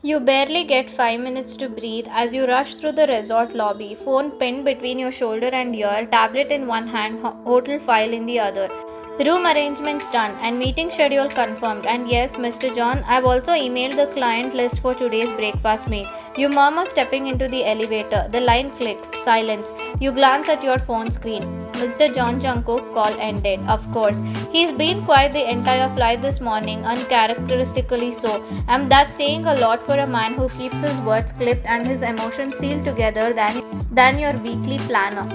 You barely get 5 minutes to breathe as you rush through the resort lobby, phone pinned between your shoulder and ear, tablet in one hand, hotel file in the other. Room arrangements done and meeting schedule confirmed. And yes, Mr. John, I've also emailed the client list for today's breakfast meet. You murmur stepping into the elevator. The line clicks. Silence. You glance at your phone screen. Mr. John Jungkook call ended. Of course. He's been quiet the entire flight this morning, uncharacteristically so. And that's saying a lot for a man who keeps his words clipped and his emotions sealed together than your weekly planner.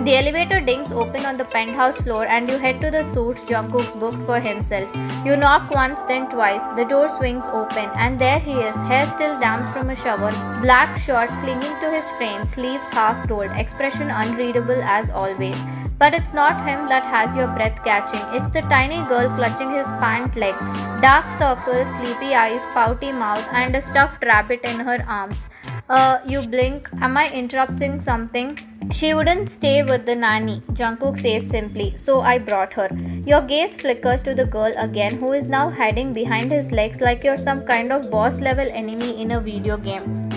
The elevator dings open on the penthouse floor and you head to the suite Jungkook's booked for himself. You knock once, then twice. The door swings open and there he is, hair still damp from a shower, black shirt clinging to his frame, sleeves half rolled, expression unreadable as always. But it's not him that has your breath catching. It's the tiny girl clutching his pant leg. Dark circles, sleepy eyes, pouty mouth, and a stuffed rabbit in her arms. You blink. Am I interrupting something? She wouldn't stay with the nanny, Jungkook says simply, so I brought her. Your gaze flickers to the girl again, who is now hiding behind his legs like you're some kind of boss level enemy in a video game.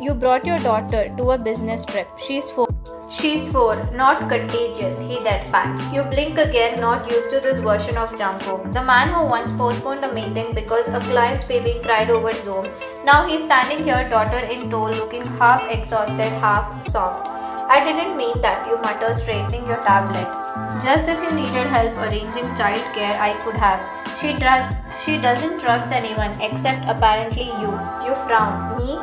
You brought your daughter to a business trip. She's 4. She's 4, not contagious, he deadpans. You blink again, not used to this version of Jungkook. The man who once postponed a meeting because a client's baby cried over Zoom. Now he's standing here, daughter in tow, looking half exhausted, half soft. I didn't mean that, you mutter, straightening your tablet. Just if you needed help arranging childcare, I could have. She doesn't trust anyone except apparently you. You frown. Me?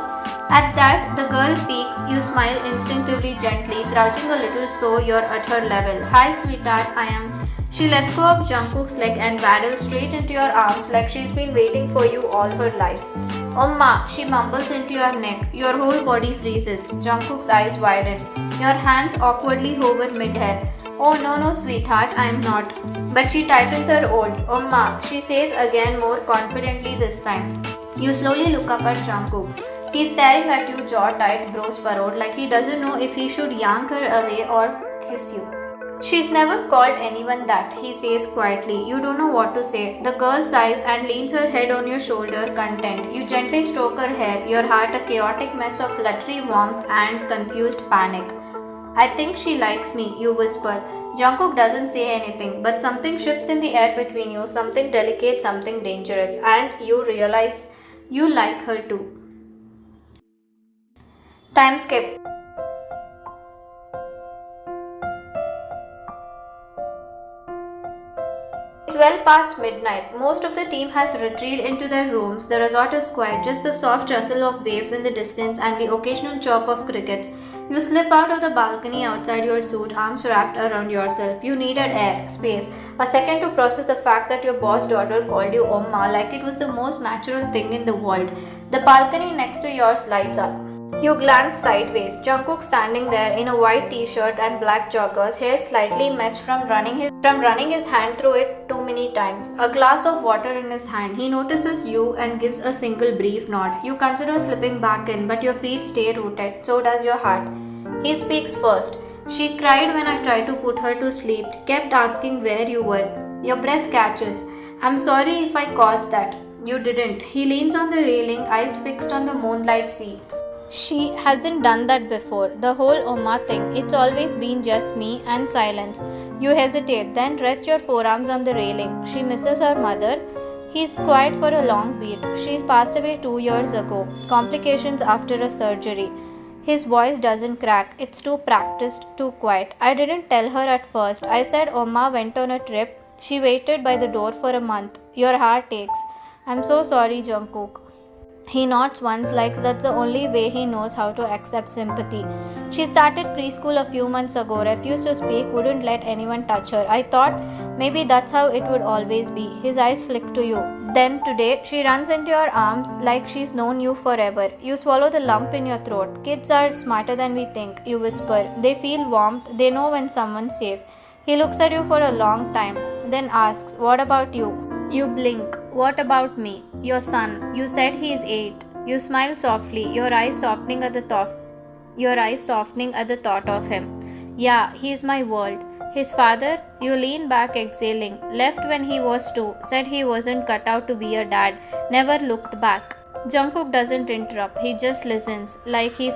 At that, the girl peeks. You smile instinctively gently, crouching a little so you're at her level. Hi, sweetheart, I am. She lets go of Jungkook's leg and waddles straight into your arms like she's been waiting for you all her life. Omma, she mumbles into your neck. Your whole body freezes. Jungkook's eyes widen. Your hands awkwardly hover mid-hair. Oh no, sweetheart, I'm not. But she tightens her hold. Omma, she says again more confidently this time. You slowly look up at Jungkook. He's staring at you, jaw tight, brows furrowed, like he doesn't know if he should yank her away or kiss you. She's never called anyone that, he says quietly. You don't know what to say. The girl sighs and leans her head on your shoulder, content. You gently stroke her hair, your heart a chaotic mess of fluttery warmth and confused panic. I think she likes me, you whisper. Jungkook doesn't say anything, but something shifts in the air between you, something delicate, something dangerous, and you realize you like her too. Time skip. It's well past midnight. Most of the team has retreated into their rooms. The resort is quiet, just the soft rustle of waves in the distance and the occasional chirp of crickets. You slip out of the balcony outside your suit, arms wrapped around yourself. You needed air, space, a second to process the fact that your boss daughter called you Omma like it was the most natural thing in the world. The balcony next to yours lights up. You glance sideways. Jungkook standing there in a white t-shirt and black joggers, hair slightly messed from running his hand through it too many times. A glass of water in his hand. He notices you and gives a single brief nod. You consider slipping back in, but your feet stay rooted. So does your heart. He speaks first. She cried when I tried to put her to sleep. Kept asking where you were. Your breath catches. I'm sorry if I caused that. You didn't. He leans on the railing, eyes fixed on the moonlight sea. She hasn't done that before. The whole Oma thing. It's always been just me and silence. You hesitate, then rest your forearms on the railing. She misses her mother. He's quiet for a long beat. She passed away 2 years ago. Complications after a surgery. His voice doesn't crack. It's too practiced, too quiet. I didn't tell her at first. I said Oma went on a trip. She waited by the door for a month. Your heart aches. I'm so sorry, Jungkook. He nods once like that's the only way he knows how to accept sympathy. She started preschool a few months ago, refused to speak, wouldn't let anyone touch her. I thought maybe that's how it would always be. His eyes flick to you. Then today, she runs into your arms like she's known you forever. You swallow the lump in your throat. Kids are smarter than we think, you whisper. They feel warmth, they know when someone's safe. He looks at you for a long time, then asks, what about you? You blink. What about me? Your son. You said he is 8. You smile softly, your eyes softening at the thought of him. Yeah, he is my world. His father? You lean back exhaling. Left when he was 2. Said he wasn't cut out to be a dad. Never looked back. Jungkook doesn't interrupt, he just listens, like he's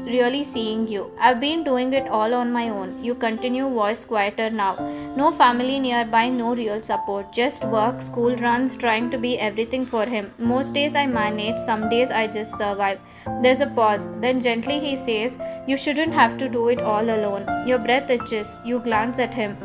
really seeing you. I've been doing it all on my own. You continue, voice quieter now. No family nearby, no real support. Just work, school runs, trying to be everything for him. Most days I manage, some days I just survive. There's a pause. Then gently he says, "You shouldn't have to do it all alone." Your breath itches. You glance at him.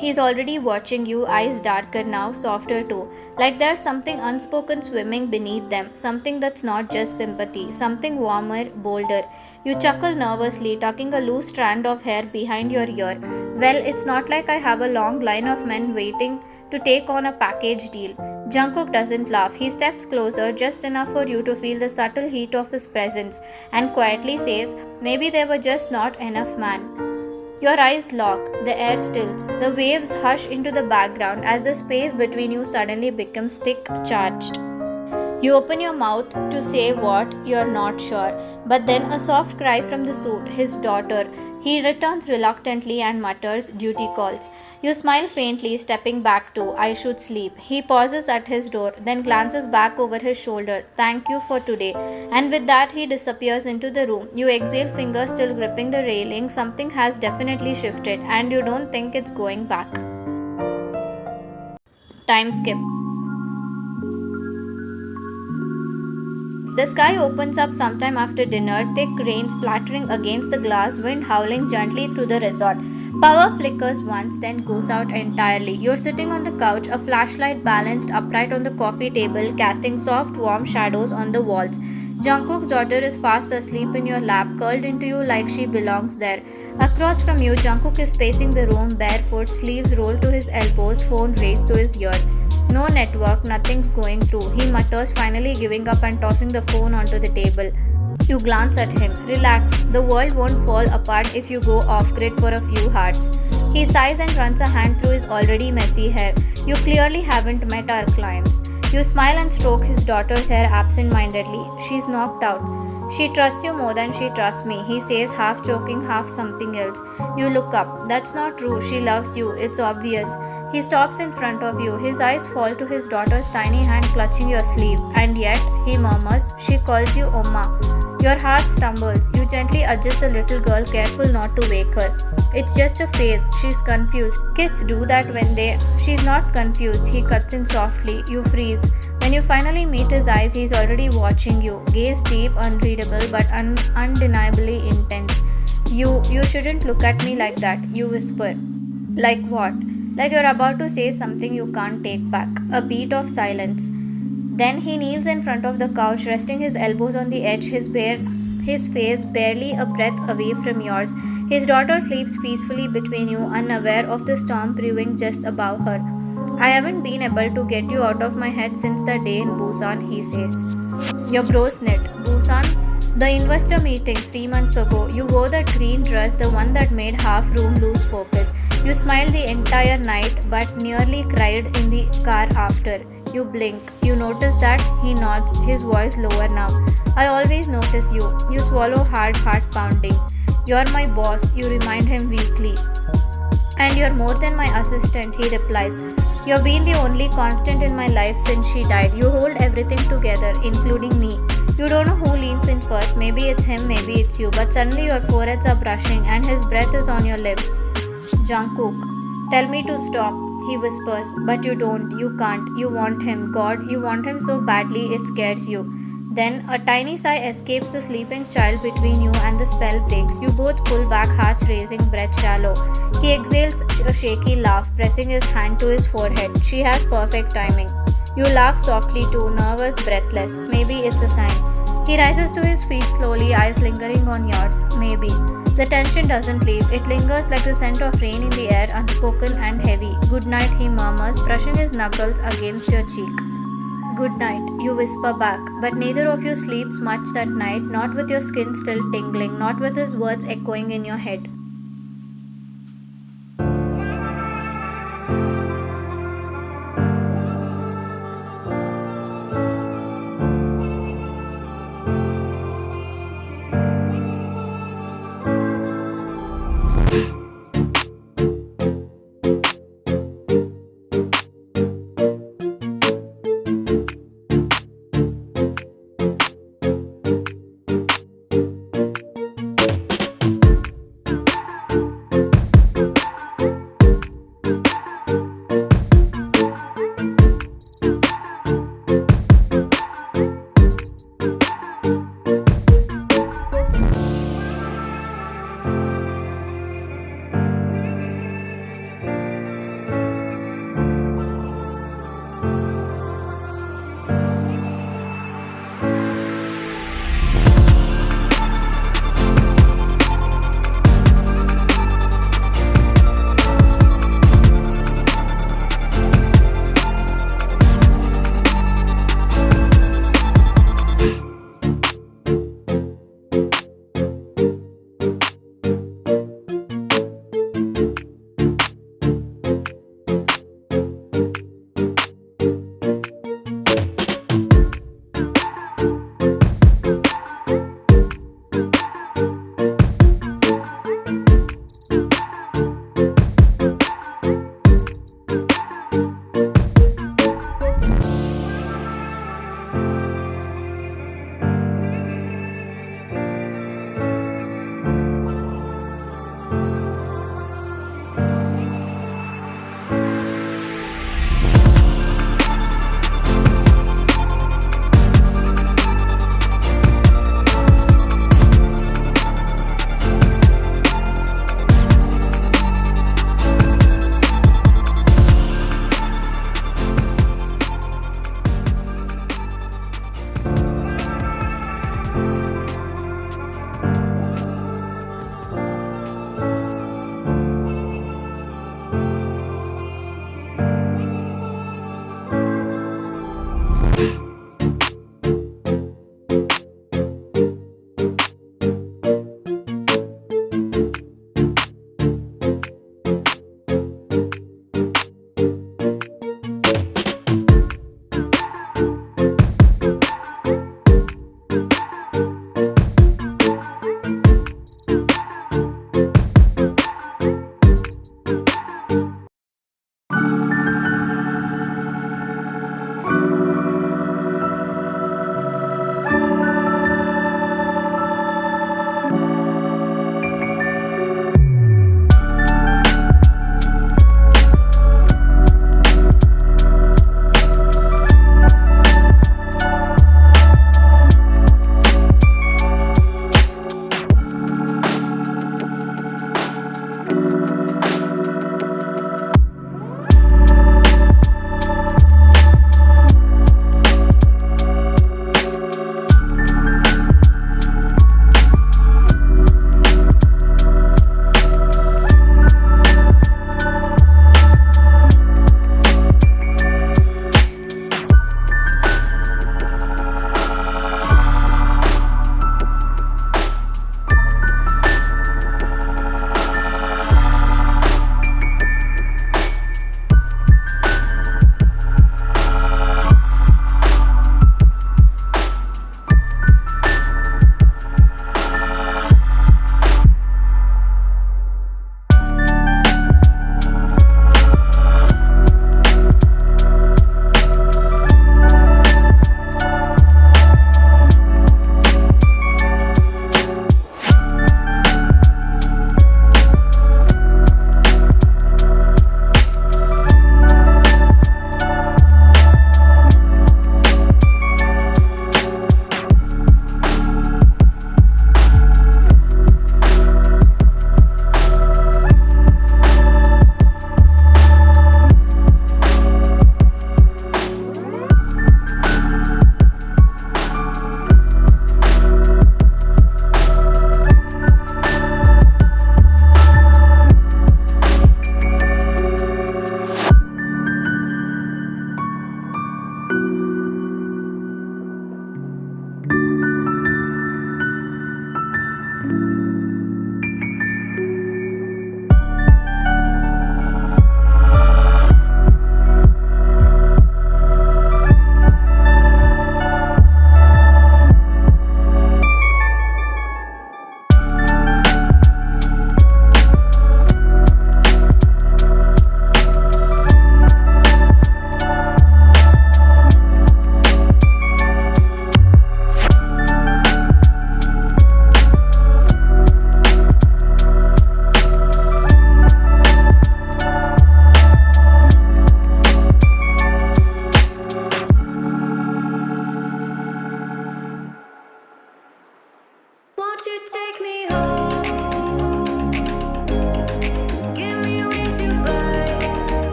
He's already watching you, eyes darker now, softer too. Like there's something unspoken swimming beneath them, something that's not just sympathy, something warmer, bolder. You chuckle nervously, tucking a loose strand of hair behind your ear. Well, it's not like I have a long line of men waiting to take on a package deal. Jungkook doesn't laugh. He steps closer, just enough for you to feel the subtle heat of his presence, and quietly says, "Maybe there were just not enough man." Your eyes lock, the air stills, the waves hush into the background as the space between you suddenly becomes thick, charged. You open your mouth to say what you're not sure, but then a soft cry from the suit, his daughter. He returns reluctantly and mutters, "Duty calls." You smile faintly, stepping back to, "I should sleep." He pauses at his door, then glances back over his shoulder, "Thank you for today." And with that, he disappears into the room. You exhale, fingers still gripping the railing. Something has definitely shifted, and you don't think it's going back. Time skip. The sky opens up sometime after dinner, thick rain splattering against the glass, wind howling gently through the resort. Power flickers once, then goes out entirely. You're sitting on the couch, a flashlight balanced upright on the coffee table, casting soft, warm shadows on the walls. Jungkook's daughter is fast asleep in your lap, curled into you like she belongs there. Across from you, Jungkook is pacing the room, barefoot, sleeves rolled to his elbows, phone raised to his ear. No network, nothing's going through. He mutters, finally giving up and tossing the phone onto the table. You glance at him. Relax. The world won't fall apart if you go off grid for a few hearts. He sighs and runs a hand through his already messy hair. You clearly haven't met our clients. You smile and stroke his daughter's hair absent-mindedly. She's knocked out. "She trusts you more than she trusts me," he says, half joking, half something else. You look up. That's not true. She loves you. It's obvious. He stops in front of you. His eyes fall to his daughter's tiny hand clutching your sleeve. "And yet," he murmurs, "she calls you Omma." Your heart stumbles. You gently adjust the little girl, careful not to wake her. "It's just a phase. She's confused. Kids do that when they..." "She's not confused," he cuts in softly. You freeze. When you finally meet his eyes, he's already watching you. Gaze deep, unreadable, but undeniably intense. You shouldn't look at me like that," you whisper. "Like what?" Like you're about to say something you can't take back. A beat of silence. Then he kneels in front of the couch, resting his elbows on the edge, his face barely a breath away from yours. His daughter sleeps peacefully between you, unaware of the storm brewing just above her. "I haven't been able to get you out of my head since the day in Busan," he says. Your brows knit. "Busan?" "The investor meeting 3 months ago. You wore that green dress, the one that made half room lose focus. You smiled the entire night, but nearly cried in the car after." You blink. You notice that? He nods, his voice lower now. "I always notice you." You swallow hard, heart pounding. "You're my boss," you remind him weakly. "And you're more than my assistant," he replies. "You've been the only constant in my life since she died. You hold everything together, including me." You don't know who leans in first. Maybe it's him, maybe it's you. But suddenly your foreheads are brushing and his breath is on your lips. "Jungkook, tell me to stop," he whispers. But you don't. You can't. You want him. God, you want him so badly it scares you. Then a tiny sigh escapes the sleeping child between you and the spell breaks. You both pull back, hearts racing, breath shallow. He exhales a shaky laugh, pressing his hand to his forehead. She has perfect timing. You laugh softly too, nervous, breathless. Maybe it's a sign. He rises to his feet slowly, eyes lingering on yours. Maybe. The tension doesn't leave. It lingers like the scent of rain in the air, unspoken and heavy. "Good night," he murmurs, brushing his knuckles against your cheek. "Good night," you whisper back. But neither of you sleeps much that night, not with your skin still tingling, not with his words echoing in your head.